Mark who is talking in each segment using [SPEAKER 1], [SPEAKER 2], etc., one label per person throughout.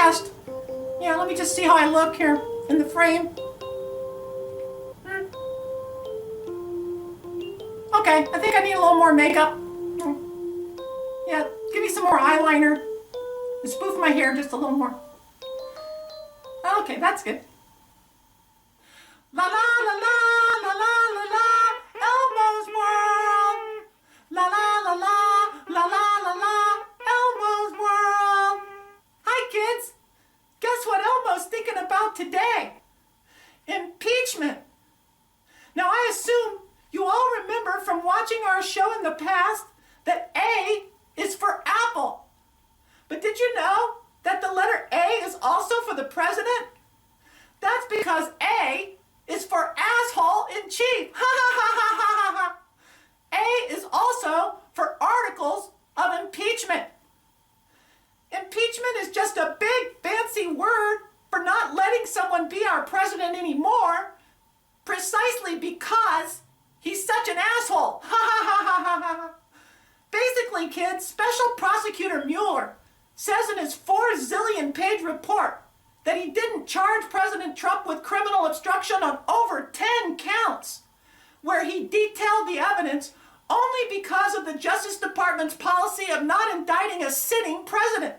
[SPEAKER 1] test. Yeah, let me just see how I look here in the frame. Okay, I think I need a little more makeup. Yeah, give me some more eyeliner. And spoof my hair just a little more. Okay, that's good. La la la la la la la la, Elmo's world. La la la la la la la la, Elmo's world. Hi kids. Guess what Elmo's thinking about today? Impeachment. Now I assume you all remember from watching our show in the past that A is for apple. But did you know that the letter A is also for the president? That's because A is for asshole in chief. Ha ha ha ha ha ha. A is also for articles of impeachment. Impeachment is just a big fancy word for not letting someone be our president anymore, precisely because he's such an asshole. Ha ha ha ha ha ha. Basically, kids, Special Prosecutor Mueller says in his 4 zillion page report that he didn't charge President Trump with criminal obstruction on over 10 counts, where he detailed the evidence only because of the Justice Department's policy of not indicting a sitting president.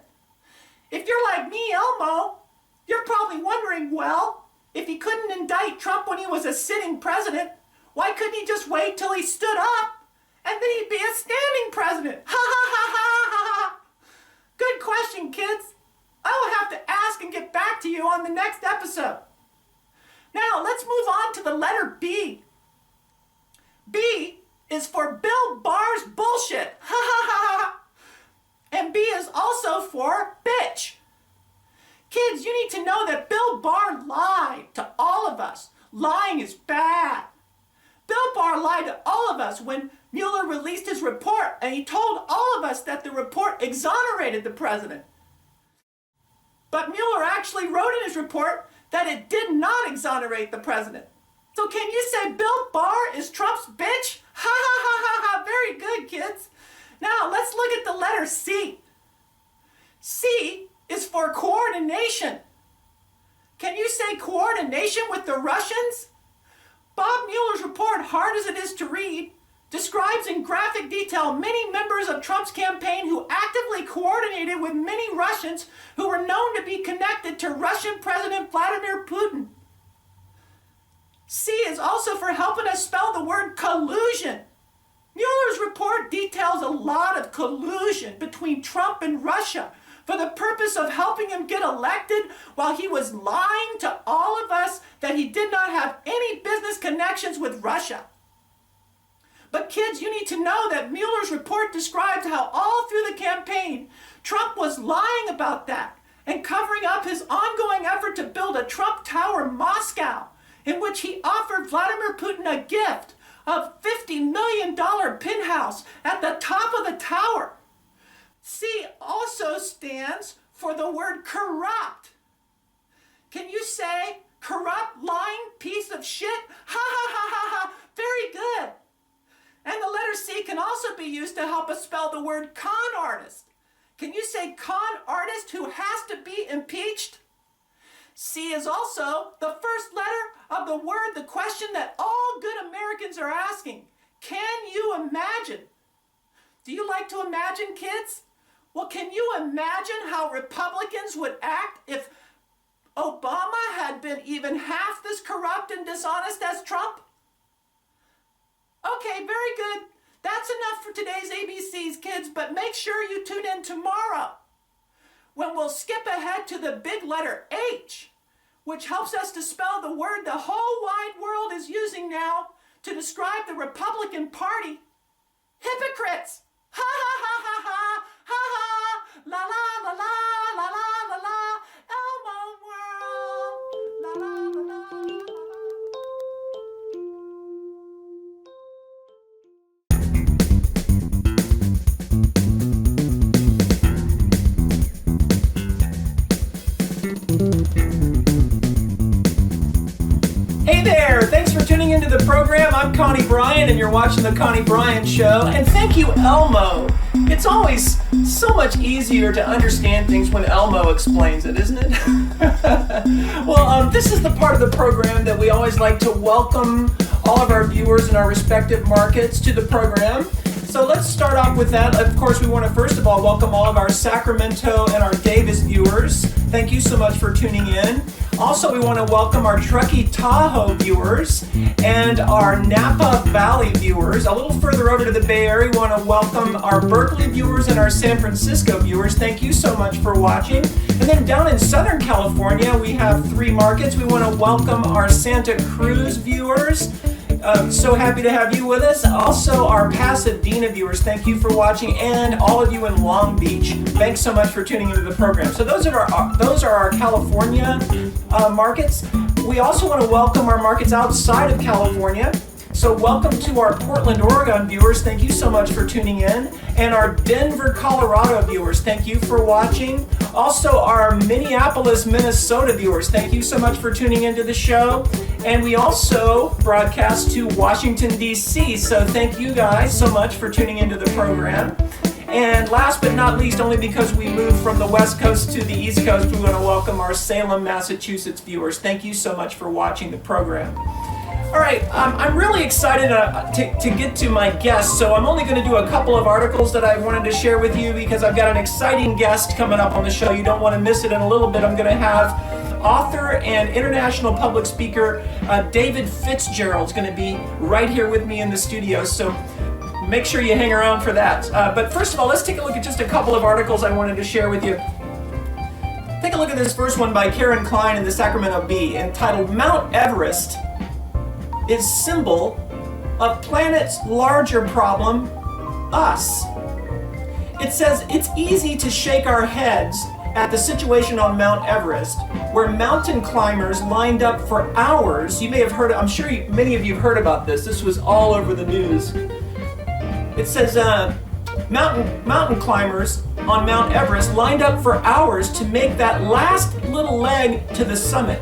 [SPEAKER 1] If you're like me, Elmo, you're probably wondering, well, if he couldn't indict Trump when he was a sitting president, why couldn't he just wait till he stood up and then he'd be a standing president? Ha ha ha ha ha ha. Good question, kids. I will have to ask and get back to you on the next episode. Now, let's move on to the letter B. B is for Bill Barr's bullshit. Ha ha ha ha. And B is also for bitch. Kids, you need to know that Bill Barr lied to all of us. Lying is bad. Bill Barr lied to all of us when Mueller released his report, and he told all of us that the report exonerated the president. But Mueller actually wrote in his report that it did not exonerate the president. So can you say Bill Barr is Trump's bitch? Ha ha ha ha ha. Very good, kids. Now let's look at the letter C. C is for coordination. Can you say coordination with the Russians? Bob Mueller's report, hard as it is to read, describes in graphic detail many members of Trump's campaign who actively coordinated with many Russians who were known to be connected to Russian President Vladimir Putin. C is also for helping us spell the word collusion. Mueller's report details a lot of collusion between Trump and Russia for the purpose of helping him get elected while he was lying to all of us that he did not have any business connections with Russia. But kids, you need to know that Mueller's report describes how all through the campaign, Trump was lying about that and covering up his ongoing effort to build a Trump Tower in Moscow, in which he offered Vladimir Putin a gift of $50 million penthouse at the top of the tower. C also stands for the word corrupt. Can you say corrupt, lying piece of shit? Ha ha ha ha ha. Very good. And the letter C can also be used to help us spell the word con artist. Can you say con artist who has to be impeached? C is also the first letter of the word, the question that all good Americans are asking. Can you imagine? Do you like to imagine, kids? Well, can you imagine how Republicans would act if Obama had been even half this corrupt and dishonest as Trump? Okay, very good. That's enough for today's ABCs, kids, but make sure you tune in tomorrow when we'll skip ahead to the big letter H, which helps us to spell the word the whole wide world is using now to describe the Republican Party. Hypocrites! Ha ha ha ha ha! Ha ha! La la la la la la la la! Elmo world! La la la la la la. Hey there! Thanks for tuning into the program. I'm Connie Bryan, and you're watching The Connie Bryan Show. And thank you, Elmo. It's always So much easier to understand things when Elmo explains it, isn't it? Well, this is the part of the program that we always like to welcome all of our viewers in our respective markets to the program. So let's start off with that. Of course, we want to first of all welcome all of our Sacramento and our Davis viewers. Thank you so much for tuning in. Also, we want to welcome our Truckee Tahoe viewers and our Napa Valley viewers. A little further over to the Bay Area, we want to welcome our Berkeley viewers and our San Francisco viewers. Thank you so much for watching. And then down in Southern California, we have 3 markets. We want to welcome our Santa Cruz viewers. So happy to have you with us. Also, our Pasadena viewers, thank you for watching, and all of you in Long Beach, thanks so much for tuning into the program. So those are our California markets. We also want to welcome our markets outside of California. So welcome to our Portland, Oregon viewers. Thank you so much for tuning in. And our Denver, Colorado viewers, thank you for watching. Also our Minneapolis, Minnesota viewers, thank you so much for tuning into the show. And we also broadcast to Washington, D.C. So thank you guys so much for tuning into the program. And last but not least, only because we moved from the West Coast to the East Coast, we want to welcome our Salem, Massachusetts viewers. Thank you so much for watching the program. All right, I'm really excited to get to my guest, so I'm only going to do a couple of articles that I wanted to share with you because I've got an exciting guest coming up on the show. You don't want to miss it. In a little bit, I'm going to have author and international public speaker David Fitzgerald is going to be right here with me in the studio, so make sure you hang around for that. But first of all, let's take a look at just a couple of articles I wanted to share with you. Take a look at this first one by Karen Klein in the Sacramento Bee, entitled Mount Everest is symbol of planet's larger problem, us. It says it's easy to shake our heads at the situation on Mount Everest, where mountain climbers lined up for hours. You may have heard, I'm sure many of you have heard about this. This was all over the news. It says mountain climbers on Mount Everest lined up for hours to make that last little leg to the summit.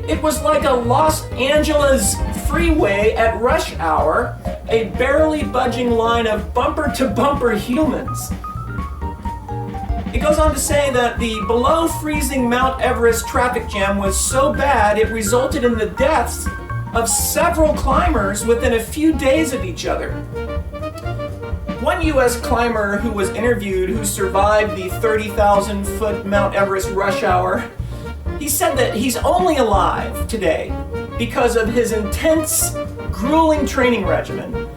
[SPEAKER 1] It was like a Los Angeles freeway at rush hour, a barely budging line of bumper-to-bumper humans. It goes on to say that the below freezing Mount Everest traffic jam was so bad it resulted in the deaths of several climbers within a few days of each other. One U.S. climber who was interviewed who survived the 30,000-foot Mount Everest rush hour, he said that he's only alive today because of his intense, grueling training regimen.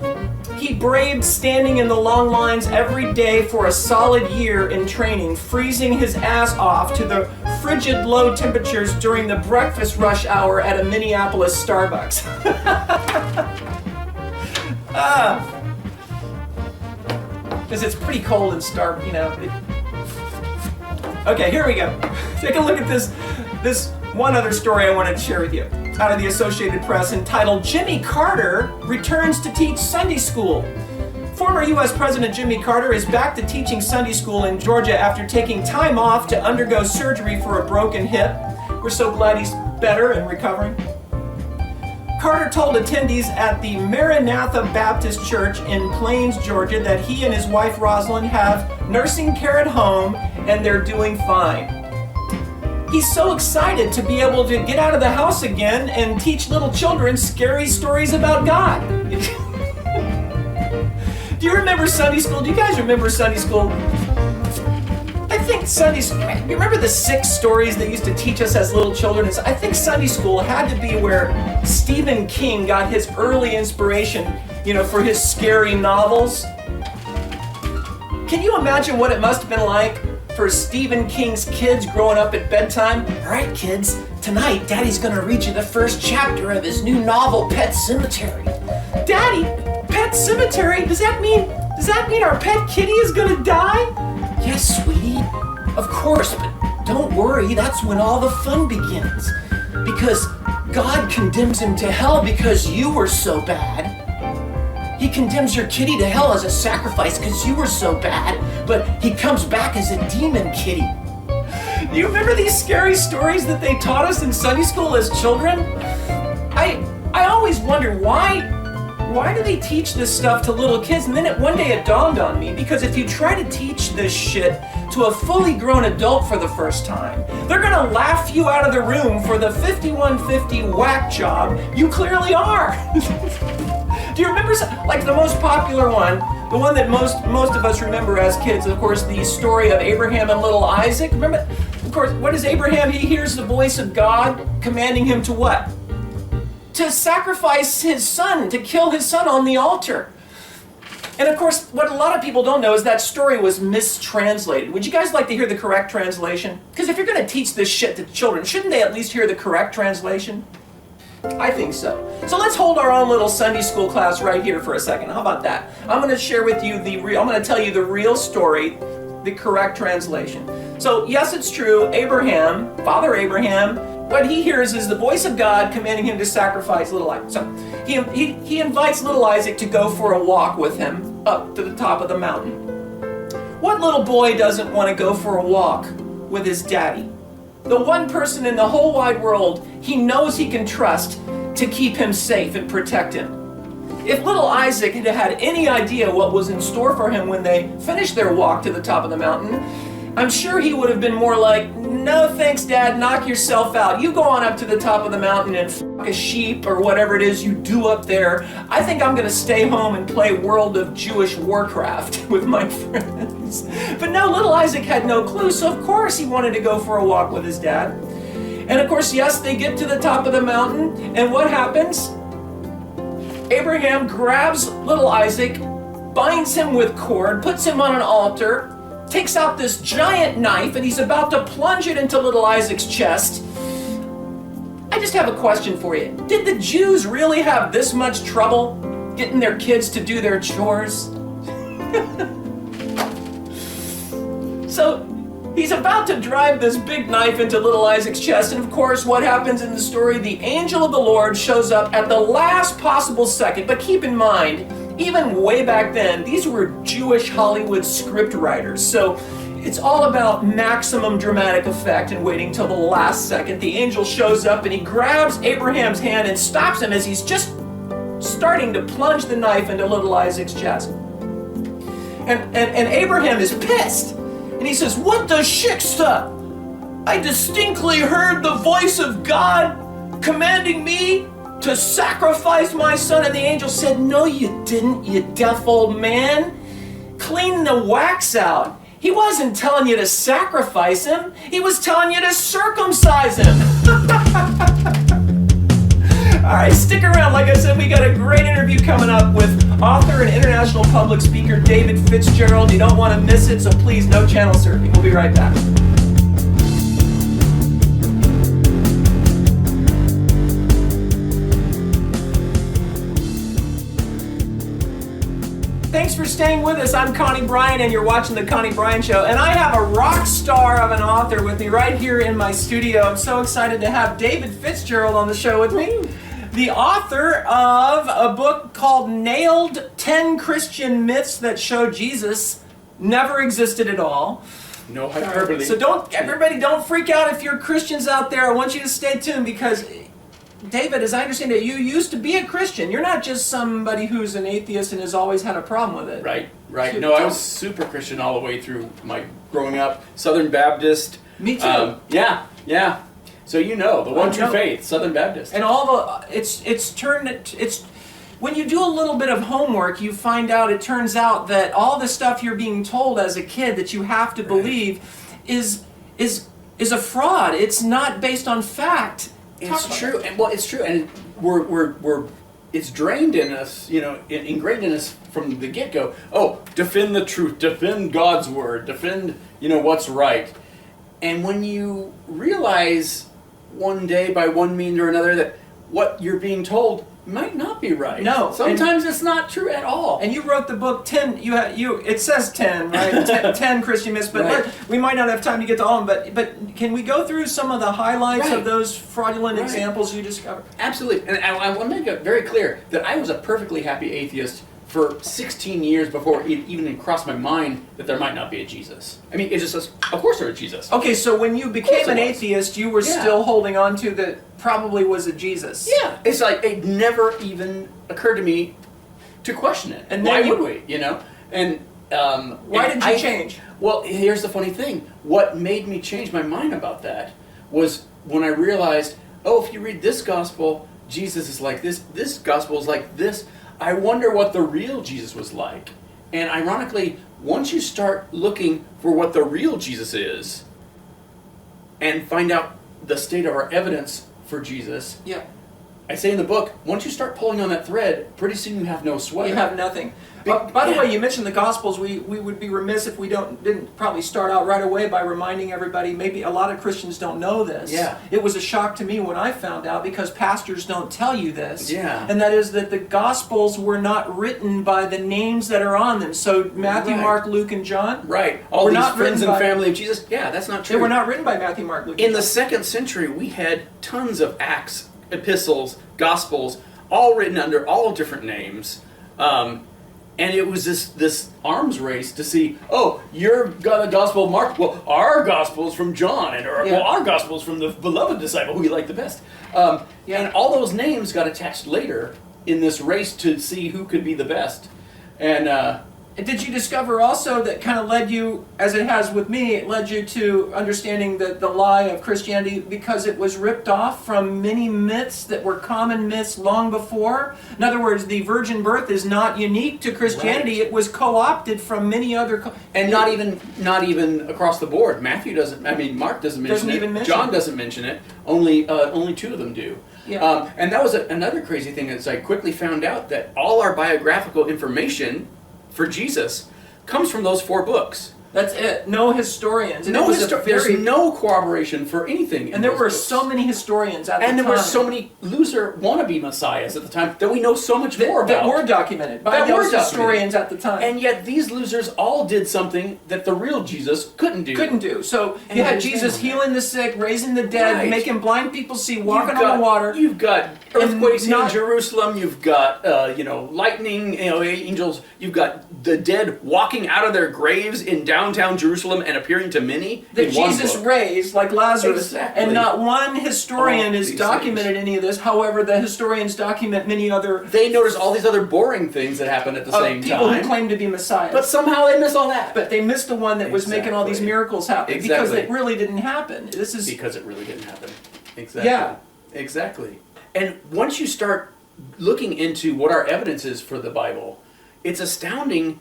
[SPEAKER 1] He braved standing in the long lines every day for a solid year in training, freezing his ass off to the frigid low temperatures during the breakfast rush hour at a Minneapolis Starbucks. Because it's pretty cold and Starbucks, you know. Okay, here we go. Take a look at this one other story I wanted to share with you out of the Associated Press, entitled Jimmy Carter Returns to Teach Sunday School. Former U.S. President Jimmy Carter is back to teaching Sunday school in Georgia after taking time off to undergo surgery for a broken hip. We're so glad he's better and recovering. Carter told attendees at the Maranatha Baptist Church in Plains, Georgia, that he and his wife Rosalind have nursing care at home and they're doing fine. He's so excited to be able to get out of the house again and teach little children scary stories about God. Do you remember Sunday school? Do you guys remember Sunday school? I think Sunday school, you remember the 6 stories they used to teach us as little children? I think Sunday school had to be where Stephen King got his early inspiration, for his scary novels. Can you imagine what it must have been like for Stephen King's kids growing up at bedtime? All right, kids, tonight Daddy's gonna read you the first chapter of his new novel, Pet Sematary. Daddy, Pet Sematary? Does that mean our pet kitty is gonna die? Yes, sweetie, of course, but don't worry, that's when all the fun begins. Because God condemns him to hell because you were so bad. He condemns your kitty to hell as a sacrifice because you were so bad, but he comes back as a demon kitty. Do you remember these scary stories that they taught us in Sunday school as children? I always wondered why
[SPEAKER 2] why do they teach this stuff to little kids? And then one day it dawned on me, because if you try to teach this shit to a fully grown adult for the first time, they're gonna laugh you out of the room for the 5150 whack job you clearly are. Do you remember, like the most popular one, the one that most of us remember as kids, of course, the story of Abraham and little Isaac? Remember, of course, what is Abraham? He hears the voice of God commanding him to what? To sacrifice his son, to kill his son on the altar. And of course, what a lot of people don't know is that story was mistranslated. Would you guys like to hear the correct translation? Because if you're going to teach this shit to children, shouldn't they at least hear the correct translation? I think so. So let's hold our own little Sunday school class right here for a second. How about that? I'm going to share with you I'm going to tell you the real story, the correct translation. So yes, it's true, Abraham, Father Abraham, what he hears is the voice of God commanding him to sacrifice little Isaac. So he invites little Isaac to go for a walk with him up to the top of the mountain. What little boy doesn't want to go for a walk with his daddy? The one person in the whole wide world he knows he can trust to keep him safe and protect him. If little Isaac had had any idea what was in store for him when they finished their walk to the top of the mountain, I'm sure he would have been more like, no thanks, Dad, knock yourself out. You go on up to the top of the mountain and fuck a sheep or whatever it is you do up there. I think I'm going to stay home and play World of Jewish Warcraft with my friends. But no, little Isaac had no clue, so of course he wanted to go for a walk with his dad. And of course, yes, they get to the top of the mountain, and what happens? Abraham grabs little Isaac, binds him with cord, puts him on an altar, takes out this giant knife, and he's about to plunge it into little Isaac's chest. I just have a question for you. Did the Jews really have this much trouble getting their kids to do their chores? So he's about to drive this big knife into little Isaac's chest, and of course, what happens in the story? The angel of the Lord shows up at the last possible second. But keep in mind, even way back then, these were Jewish Hollywood script writers. So it's all about maximum dramatic effect and waiting till the last second. The angel shows up and he grabs Abraham's hand and stops him as he's just starting to plunge the knife into little Isaac's chest. And Abraham is pissed. And he says, "What the shiksta? I distinctly heard the voice of God commanding me to sacrifice my son." And the angel said, "No, you didn't, you deaf old man. Clean the wax out. He wasn't telling you to sacrifice him. He was telling you to circumcise him." All right, stick around. Like I said, we got a great interview coming up with author and international public speaker David Fitzgerald. You don't want to miss it, so please, no channel surfing. We'll be right back. Thanks for staying with us. I'm Connie Bryan, and you're watching The Connie Bryan Show. And I have a rock star of an author with me right here in my studio. I'm so excited to have David Fitzgerald on the show with me. The author of a book called Nailed 10 Christian Myths That Show Jesus Never Existed at All.
[SPEAKER 3] No hyperbole.
[SPEAKER 2] So everybody don't freak out if you're Christians out there. I want you to stay tuned because David, as I understand it, you used to be a Christian. You're not just somebody who's an atheist and has always had a problem with it.
[SPEAKER 3] Right. No, I was super Christian all the way through my growing up. Southern Baptist.
[SPEAKER 2] Me too.
[SPEAKER 3] Yeah. So the one true faith, Southern Baptist.
[SPEAKER 2] And when you do a little bit of homework, you find out it turns out that all the stuff you're being told as a kid that you have to believe is a fraud. It's not based on fact.
[SPEAKER 3] It's true, it's true, and it's drained in us, ingrained in us from the get-go. Oh, defend the truth, defend God's word, defend, what's right. And when you realize one day by one means or another that what you're being told might not be right.
[SPEAKER 2] No.
[SPEAKER 3] Sometimes it's not true at all.
[SPEAKER 2] And you wrote the book 10, it says 10, right? 10 Christian myths, but
[SPEAKER 3] right.
[SPEAKER 2] We might not have time to get to all of them, but can we go through some of the highlights of those fraudulent examples you discovered?
[SPEAKER 3] Absolutely. And I want to make it very clear that I was a perfectly happy atheist for 16 years before it even crossed my mind that there might not be a Jesus. I mean, it just says, of course there is Jesus.
[SPEAKER 2] Okay, so when you became an atheist, you were still holding on to that probably was a Jesus.
[SPEAKER 3] Yeah, it's like it never even occurred to me to question it.
[SPEAKER 2] And
[SPEAKER 3] why
[SPEAKER 2] then
[SPEAKER 3] would we? You know, and
[SPEAKER 2] why did you change?
[SPEAKER 3] Well, here's the funny thing. What made me change my mind about that was when I realized, oh, if you read this gospel, Jesus is like this. This gospel is like this. I wonder what the real Jesus was like. And ironically, once you start looking for what the real Jesus is, and find out the state of our evidence for Jesus,
[SPEAKER 2] Yeah.
[SPEAKER 3] I say in the book, once you start pulling on that thread, pretty soon you have no sweat.
[SPEAKER 2] You have nothing. By the way, you mentioned the Gospels. We would be remiss if we didn't probably start out right away by reminding everybody, maybe a lot of Christians don't know this.
[SPEAKER 3] Yeah.
[SPEAKER 2] It was a shock to me when I found out, because pastors don't tell you this.
[SPEAKER 3] Yeah.
[SPEAKER 2] And that is that the Gospels were not written by the names that are on them. So Matthew,
[SPEAKER 3] Right.
[SPEAKER 2] Mark, Luke, and John.
[SPEAKER 3] Right. All
[SPEAKER 2] were
[SPEAKER 3] these
[SPEAKER 2] not
[SPEAKER 3] friends
[SPEAKER 2] written
[SPEAKER 3] and
[SPEAKER 2] by-
[SPEAKER 3] family of Jesus. Yeah, that's not true.
[SPEAKER 2] They were not written by Matthew, Mark, Luke,
[SPEAKER 3] In
[SPEAKER 2] and
[SPEAKER 3] the
[SPEAKER 2] John.
[SPEAKER 3] 2nd century, we had tons of Acts, epistles, gospels, all written under all different names. And it was this arms race to see, oh, you're got the Gospel of Mark. Well, our Gospel is from John, and well, our Gospel is from the beloved disciple who you like the best. And all those names got attached later in this race to see who could be the best. And
[SPEAKER 2] Did you discover also that kind of led you, as it has with me, it led you to understanding the lie of Christianity because it was ripped off from many myths that were common myths long before? In other words, the virgin birth is not unique to Christianity.
[SPEAKER 3] Right.
[SPEAKER 2] It was co-opted from many other...
[SPEAKER 3] And not even across the board. Matthew doesn't. I mean, Mark doesn't mention it.
[SPEAKER 2] Even mention
[SPEAKER 3] John
[SPEAKER 2] it.
[SPEAKER 3] doesn't mention it. Only 2 of them do.
[SPEAKER 2] Yeah.
[SPEAKER 3] And that was another crazy thing. Is I quickly found out that all our biographical information for Jesus comes from those 4 books.
[SPEAKER 2] That's it. No historians. And it
[SPEAKER 3] No,
[SPEAKER 2] was a
[SPEAKER 3] there's
[SPEAKER 2] very...
[SPEAKER 3] no corroboration for anything.
[SPEAKER 2] And there
[SPEAKER 3] those
[SPEAKER 2] were
[SPEAKER 3] books.
[SPEAKER 2] so many historians at the time.
[SPEAKER 3] And there were so many loser wannabe messiahs at the time that we know so much more about.
[SPEAKER 2] that were documented by those historians at the time.
[SPEAKER 3] And yet these losers all did something that the real Jesus couldn't do.
[SPEAKER 2] So
[SPEAKER 3] And
[SPEAKER 2] you had
[SPEAKER 3] his
[SPEAKER 2] Jesus
[SPEAKER 3] family.
[SPEAKER 2] healing the sick, raising the dead,
[SPEAKER 3] Right.
[SPEAKER 2] making blind people see, walking on the water.
[SPEAKER 3] You've got earthquakes in
[SPEAKER 2] not-
[SPEAKER 3] Jerusalem. You've got lightning, angels. You've got the dead walking out of their graves in downtown Jerusalem and appearing to many.
[SPEAKER 2] That
[SPEAKER 3] in one
[SPEAKER 2] Jesus
[SPEAKER 3] book.
[SPEAKER 2] raised, like Lazarus,
[SPEAKER 3] Exactly.
[SPEAKER 2] and not one historian
[SPEAKER 3] All
[SPEAKER 2] has
[SPEAKER 3] these
[SPEAKER 2] documented any of this. However, the historians document many other
[SPEAKER 3] They notice all these other boring things that happen at the same
[SPEAKER 2] people
[SPEAKER 3] time.
[SPEAKER 2] who claim to be messiahs.
[SPEAKER 3] But somehow they miss all that.
[SPEAKER 2] But they missed the one that was making all these
[SPEAKER 3] Exactly.
[SPEAKER 2] miracles happen because
[SPEAKER 3] Exactly.
[SPEAKER 2] it really didn't happen. This is
[SPEAKER 3] Because it really didn't happen. Exactly.
[SPEAKER 2] Yeah.
[SPEAKER 3] Exactly. And once you start looking into what our evidence is for the Bible, it's astounding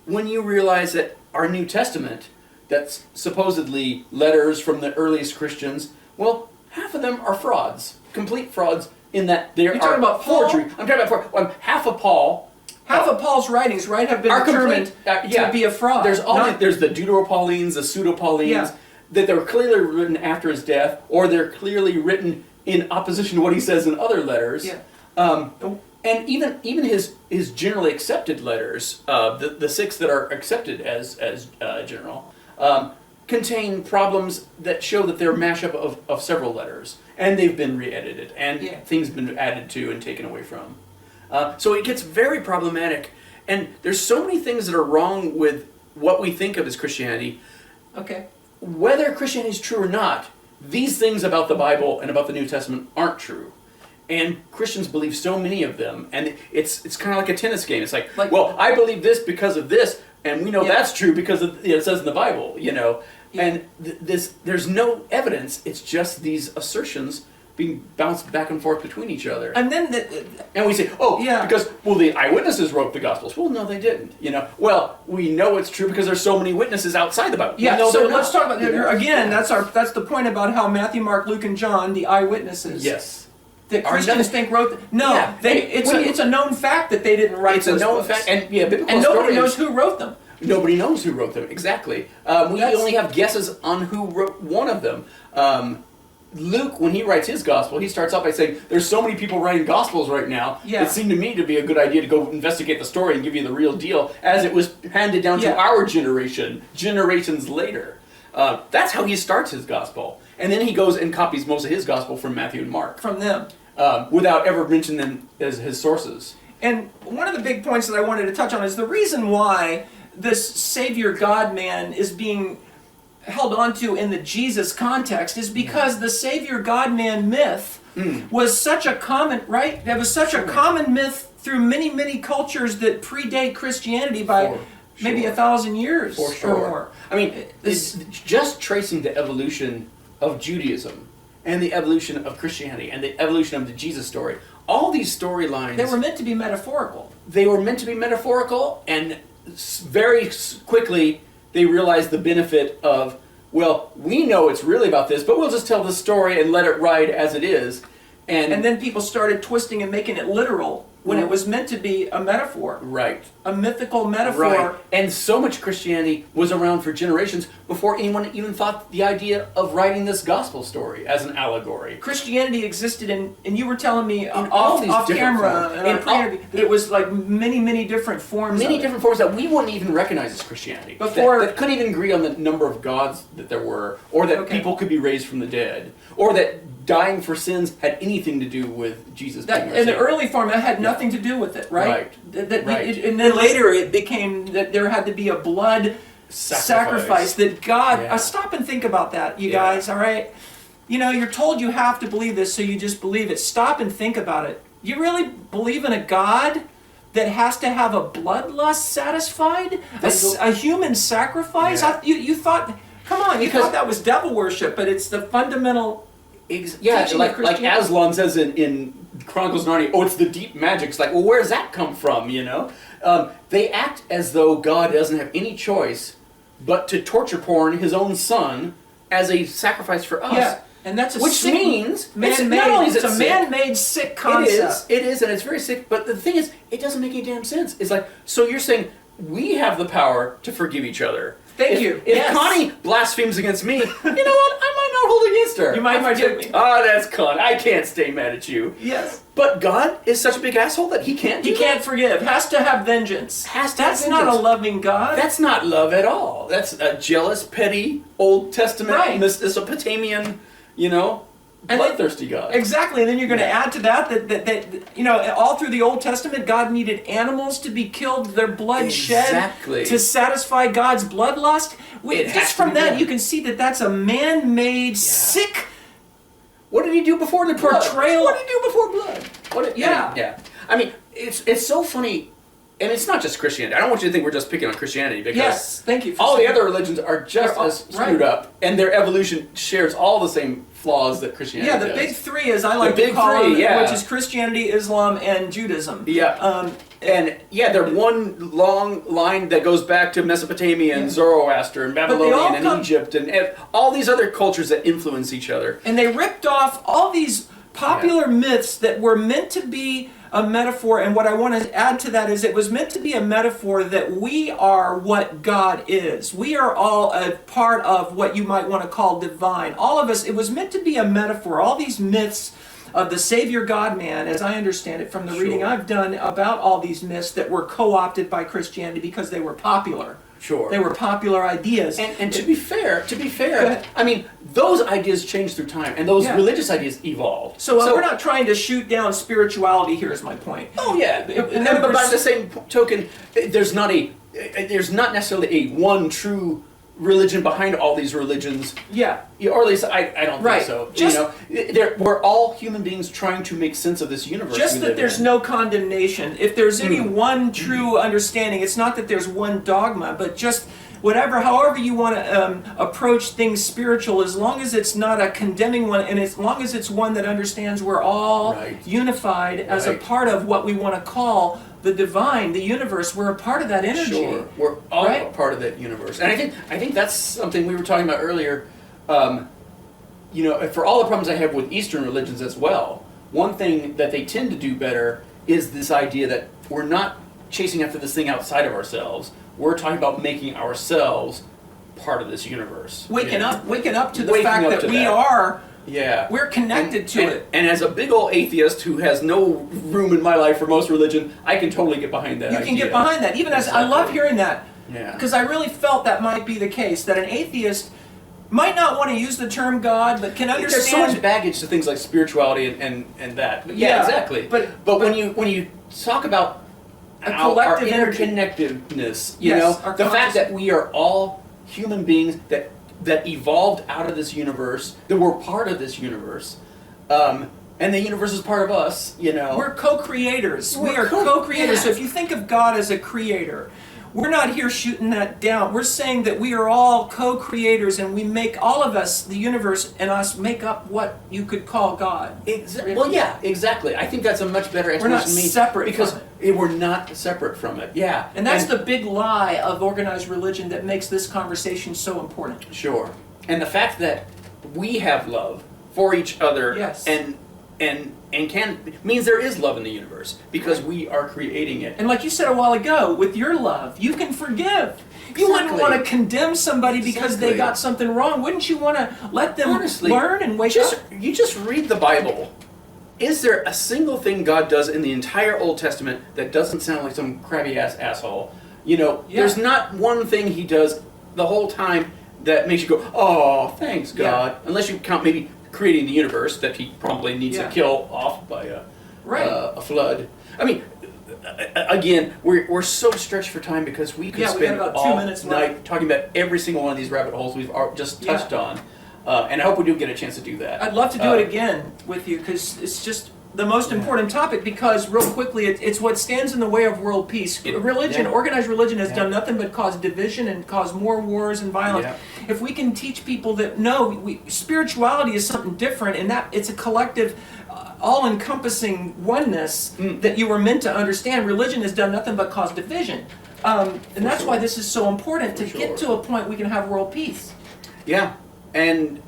[SPEAKER 3] when you realize that our New Testament, that's supposedly letters from the earliest Christians, well, half of them are frauds. Complete frauds in that they are
[SPEAKER 2] talking about Paul?
[SPEAKER 3] forgery. I'm talking about half of Paul.
[SPEAKER 2] half of Paul's writings, right, have been
[SPEAKER 3] Are
[SPEAKER 2] determined
[SPEAKER 3] complete,
[SPEAKER 2] to be a fraud.
[SPEAKER 3] There's
[SPEAKER 2] Not-
[SPEAKER 3] there's the Deuteropaulines, the Pseudo-Paulines,
[SPEAKER 2] Yeah.
[SPEAKER 3] that they're clearly written after his death, or they're clearly written in opposition to what he says in other letters.
[SPEAKER 2] Yeah.
[SPEAKER 3] And even his generally accepted letters, the 6 that are accepted as general, contain problems that show that they're a mashup of several letters, and they've been re-edited, and things have been added to and taken away from. So it gets very problematic, and there's so many things that are wrong with what we think of as Christianity.
[SPEAKER 2] Okay.
[SPEAKER 3] Whether Christianity is true or not, these things about the Bible and about the New Testament aren't true. And Christians believe so many of them, and it's kind of like a tennis game. It's like, well, I believe this because of this, and we know that's true because of, it says in the Bible, Yeah. And there's no evidence. It's just these assertions being bounced back and forth between each other.
[SPEAKER 2] And then
[SPEAKER 3] And we say, because the eyewitnesses wrote the Gospels. Well, no, they didn't. Well, we know it's true because there's so many witnesses outside the Bible.
[SPEAKER 2] yeah,
[SPEAKER 3] No,
[SPEAKER 2] so
[SPEAKER 3] they're
[SPEAKER 2] let's
[SPEAKER 3] not.
[SPEAKER 2] talk about again. That's the point about how Matthew, Mark, Luke, and John, the eyewitnesses,
[SPEAKER 3] Yes.
[SPEAKER 2] that Christians think wrote. No,
[SPEAKER 3] Yeah.
[SPEAKER 2] it's a known fact that they didn't write.
[SPEAKER 3] It's a
[SPEAKER 2] those
[SPEAKER 3] known
[SPEAKER 2] books.
[SPEAKER 3] fact, and biblical
[SPEAKER 2] and nobody
[SPEAKER 3] historians-
[SPEAKER 2] knows who wrote them.
[SPEAKER 3] Nobody knows who wrote them, exactly. We only have guesses on who wrote one of them. Luke, when he writes his gospel, he starts off by saying, there's so many people writing gospels right now,
[SPEAKER 2] Yeah.
[SPEAKER 3] it seemed to me to be a good idea to go investigate the story and give you the real deal, as it was handed down to our generation, generations later. That's how he starts his gospel. And then he goes and copies most of his gospel from Matthew and Mark,
[SPEAKER 2] From them.
[SPEAKER 3] without ever mentioning them as his sources.
[SPEAKER 2] And one of the big points that I wanted to touch on is the reason why this Savior God-man is being held onto in the Jesus context is because the Savior God-man myth was such a common, right? That was such a common myth through many, many cultures that predate Christianity by maybe 1,000 years or more.
[SPEAKER 3] I mean, it's just tracing the evolution of Judaism and the evolution of Christianity and the evolution of the Jesus story. All these storylines...
[SPEAKER 2] They were meant to be metaphorical.
[SPEAKER 3] They were meant to be metaphorical, and very quickly they realized the benefit of, well, we know it's really about this, but we'll just tell the story and let it ride as it is.
[SPEAKER 2] And then people started twisting and making it literal when it was meant to be a metaphor.
[SPEAKER 3] Right.
[SPEAKER 2] A mythical metaphor.
[SPEAKER 3] Right. And so much Christianity was around for generations before anyone even thought the idea of writing this gospel story as an allegory.
[SPEAKER 2] Christianity existed and you were telling me
[SPEAKER 3] all these
[SPEAKER 2] off
[SPEAKER 3] different
[SPEAKER 2] camera
[SPEAKER 3] forms.
[SPEAKER 2] and on pre-interview that it was like many different forms.
[SPEAKER 3] Many different forms that we wouldn't even recognize as Christianity.
[SPEAKER 2] Before
[SPEAKER 3] that couldn't even agree on the number of gods that there were, or that people could be raised from the dead, or that dying for sins had anything to do with Jesus being our
[SPEAKER 2] in the
[SPEAKER 3] Savior.
[SPEAKER 2] early form, that had nothing to do with it, right?
[SPEAKER 3] Right.
[SPEAKER 2] And then later it became that there had to be a blood sacrifice that God... stop and think about that, you guys, all right? You know, you're told you have to believe this, so you just believe it. Stop and think about it. You really believe in a God that has to have a bloodlust satisfied? A human sacrifice?
[SPEAKER 3] Yeah.
[SPEAKER 2] You thought... Come on, you thought that was devil worship, but it's the fundamental...
[SPEAKER 3] like Aslan says in Chronicles of Narnia, oh, it's the deep magic. It's like, well, where does that come from, you know? They act as though God doesn't have any choice but to torture porn his own son as a sacrifice for us.
[SPEAKER 2] Yeah, and that's a
[SPEAKER 3] which
[SPEAKER 2] sick
[SPEAKER 3] means
[SPEAKER 2] man-made.
[SPEAKER 3] Not only is
[SPEAKER 2] it's
[SPEAKER 3] it
[SPEAKER 2] a
[SPEAKER 3] sick,
[SPEAKER 2] man-made sick concept.
[SPEAKER 3] It is, and it's very sick. But the thing is, it doesn't make any damn sense. It's like, so you're saying we have the power to forgive each other.
[SPEAKER 2] Thank you.
[SPEAKER 3] If Connie blasphemes against me, you know what? I might not hold against her.
[SPEAKER 2] You might forgive me.
[SPEAKER 3] Oh, that's Connie. I can't stay mad at you.
[SPEAKER 2] Yes.
[SPEAKER 3] But God is such a big asshole that he can't do
[SPEAKER 2] He can't forgive. Has to have vengeance. That's not a loving God.
[SPEAKER 3] That's not love at all. That's a jealous, petty, Old Testament, Mesopotamian, bloodthirsty God.
[SPEAKER 2] Exactly, and then you're going to add to that all through the Old Testament, God needed animals to be killed, their blood shed to satisfy God's bloodlust. Just from that, you can see that that's a man-made, sick.
[SPEAKER 3] What did he do before the
[SPEAKER 2] portrayal?
[SPEAKER 3] What did he do before blood? Yeah. I mean, it's so funny. And it's not just Christianity. I don't want you to think we're just picking on Christianity, because
[SPEAKER 2] thank you.
[SPEAKER 3] All the other religions are just as screwed up, and their evolution shares all the same flaws that Christianity does.
[SPEAKER 2] The big three, as I like to call them, which is Christianity, Islam, and Judaism.
[SPEAKER 3] Yeah. They're one long line that goes back to Mesopotamia and Zoroaster and Babylonian and Egypt and all these other cultures that influence each other.
[SPEAKER 2] And they ripped off all these popular myths that were meant to be a metaphor, and what I want to add to that is it was meant to be a metaphor that we are what God is. We are all a part of what you might want to call divine. All of us, it was meant to be a metaphor. All these myths of the Savior God-man, as I understand it from the reading I've done about all these myths that were co-opted by Christianity because they were popular.
[SPEAKER 3] Sure.
[SPEAKER 2] They were popular ideas.
[SPEAKER 3] And to be fair, I mean, those ideas change through time, and those religious ideas evolved.
[SPEAKER 2] So we're not trying to shoot down spirituality here is my point.
[SPEAKER 3] Oh, yeah. But by the same token, there's not necessarily a one true religion behind all these religions.
[SPEAKER 2] Yeah.
[SPEAKER 3] Or at least I don't think so. We're all human beings trying to make sense of this universe.
[SPEAKER 2] Just that there's no condemnation. If there's any one true understanding, it's not that there's one dogma, but just however you want to approach things spiritual, as long as it's not a condemning one, and as long as it's one that understands we're all unified as a part of what we want to call the divine, the universe. We're a part of that energy.
[SPEAKER 3] Sure, we're all a part of that universe, and I think that's something we were talking about earlier. For all the problems I have with Eastern religions as well, one thing that they tend to do better is this idea that we're not chasing after this thing outside of ourselves. We're talking about making ourselves part of this universe.
[SPEAKER 2] Waking up to the fact that we are.
[SPEAKER 3] Yeah.
[SPEAKER 2] We're connected to it.
[SPEAKER 3] And as a big old atheist who has no room in my life for most religion, I can totally get behind that idea.
[SPEAKER 2] You can get behind that. Even as I love hearing that.
[SPEAKER 3] Yeah.
[SPEAKER 2] Because I really felt that might be the case, that an atheist might not want to use the term God, but can understand.
[SPEAKER 3] There's so much baggage to things like spirituality and that. But exactly. But when you talk about our interconnectedness, the fact that we are all human beings that evolved out of this universe, that we're part of this universe, And the universe is part of us, you know.
[SPEAKER 2] We're co-creators. We
[SPEAKER 3] We're
[SPEAKER 2] are co-creators.
[SPEAKER 3] yeah.
[SPEAKER 2] So if you think of God as a creator, we're not here shooting that down. We're saying that we are all co-creators, and we make, all of us, the universe and us, make up what you could call God.
[SPEAKER 3] Well, yeah, exactly. I think that's a much better explanation.
[SPEAKER 2] We're not
[SPEAKER 3] to me,
[SPEAKER 2] separate
[SPEAKER 3] because
[SPEAKER 2] from it.
[SPEAKER 3] we're not separate from it. Yeah,
[SPEAKER 2] And that's the big lie of organized religion that makes this conversation so important.
[SPEAKER 3] sure. And the fact that we have love for each other,
[SPEAKER 2] Yes.
[SPEAKER 3] and can means there is love in the universe because we are creating it.
[SPEAKER 2] And like you said a while ago, with your love, you can forgive. You wouldn't
[SPEAKER 3] Exactly.
[SPEAKER 2] want to condemn somebody because they
[SPEAKER 3] Exactly.
[SPEAKER 2] got something wrong. Wouldn't you want to let them
[SPEAKER 3] Honestly,
[SPEAKER 2] learn and wake up?
[SPEAKER 3] You just read the Bible. Is there a single thing God does in the entire Old Testament that doesn't sound like some crabby ass asshole? You know,
[SPEAKER 2] Yeah.
[SPEAKER 3] there's not one thing he does the whole time that makes you go, oh, thanks God. Unless you count maybe creating the universe that he probably needs
[SPEAKER 2] Yeah.
[SPEAKER 3] to kill off by
[SPEAKER 2] Right.
[SPEAKER 3] a flood. I mean, again, we're so stretched for time because we could
[SPEAKER 2] Yeah, we got
[SPEAKER 3] spend
[SPEAKER 2] about 2
[SPEAKER 3] all
[SPEAKER 2] minutes
[SPEAKER 3] night
[SPEAKER 2] left.
[SPEAKER 3] talking about every single one of these rabbit holes we've just
[SPEAKER 2] Yeah.
[SPEAKER 3] touched on. And I hope we do get a chance to do that.
[SPEAKER 2] I'd love to do it again with you because it's just the most important topic, because real quickly it's what stands in the way of world peace. Religion,
[SPEAKER 3] Yeah.
[SPEAKER 2] organized religion, has
[SPEAKER 3] Yeah.
[SPEAKER 2] done nothing but cause division and cause more wars and violence.
[SPEAKER 3] Yeah.
[SPEAKER 2] If we can teach people that no, spirituality is something different, and that it's a collective, all-encompassing oneness that you were meant to understand. Religion has done nothing but cause division, and that's why this is so important to get to a point we can have world peace.
[SPEAKER 3] Yeah, and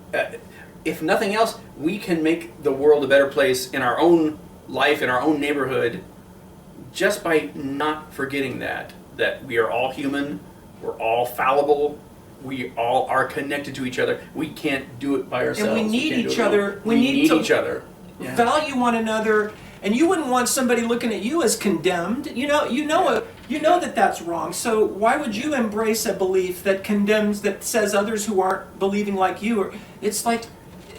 [SPEAKER 3] if nothing else, we can make the world a better place in our own life, in our own neighborhood, just by not forgetting that we are all human, we're all fallible, we all are connected to each other. We can't do it by ourselves.
[SPEAKER 2] And we need
[SPEAKER 3] can't do
[SPEAKER 2] each
[SPEAKER 3] it alone.
[SPEAKER 2] other.
[SPEAKER 3] We need each other. Yeah.
[SPEAKER 2] Value one another, and you wouldn't want somebody looking at you as condemned. You know that that's wrong. So why would you embrace a belief that condemns, that says others who aren't believing like you? Or it's like,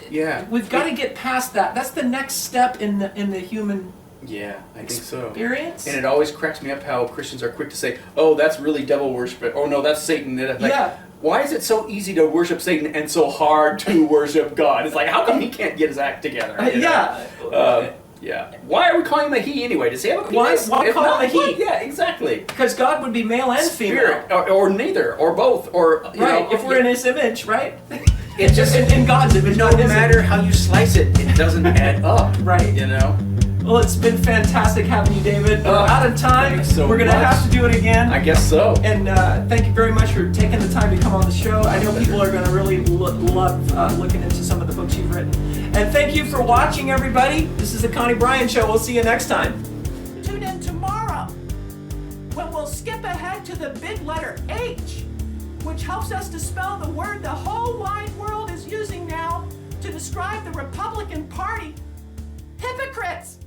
[SPEAKER 3] Yeah.
[SPEAKER 2] we've got to get past that. That's the next step in the human
[SPEAKER 3] Yeah, I think so.
[SPEAKER 2] experience.
[SPEAKER 3] And it always cracks me up how Christians are quick to say, "Oh, that's really devil worship." Oh no, that's Satan. Like,
[SPEAKER 2] Yeah.
[SPEAKER 3] Why is it so easy to worship Satan and so hard to worship God? It's like, how come he can't get his act together? You know? Yeah. Why are we calling him a he anyway? Does he have a penis?
[SPEAKER 2] Why
[SPEAKER 3] If
[SPEAKER 2] call
[SPEAKER 3] not,
[SPEAKER 2] him a he?
[SPEAKER 3] what? Yeah, exactly.
[SPEAKER 2] Because God would be male and
[SPEAKER 3] Spirit,
[SPEAKER 2] female.
[SPEAKER 3] or neither, or both, or you
[SPEAKER 2] Right,
[SPEAKER 3] know,
[SPEAKER 2] if we're in His image, right?
[SPEAKER 3] it just
[SPEAKER 2] in God's image,
[SPEAKER 3] no
[SPEAKER 2] not His
[SPEAKER 3] matter
[SPEAKER 2] image.
[SPEAKER 3] how you slice it, it doesn't add up.
[SPEAKER 2] Right.
[SPEAKER 3] You know.
[SPEAKER 2] Well, it's been fantastic having you, David. We're out of time.
[SPEAKER 3] Thanks so
[SPEAKER 2] We're gonna
[SPEAKER 3] much.
[SPEAKER 2] have to do it again.
[SPEAKER 3] I guess so.
[SPEAKER 2] And thank you very much for taking the time to come on the show. I know people are going to really love looking into some of the books you've written. And thank you for watching, everybody. This is the Connie Bryan Show. We'll see you next time.
[SPEAKER 1] Tune in tomorrow when we'll skip ahead to the big letter H, which helps us to spell the word the whole wide world is using now to describe the Republican Party: hypocrites.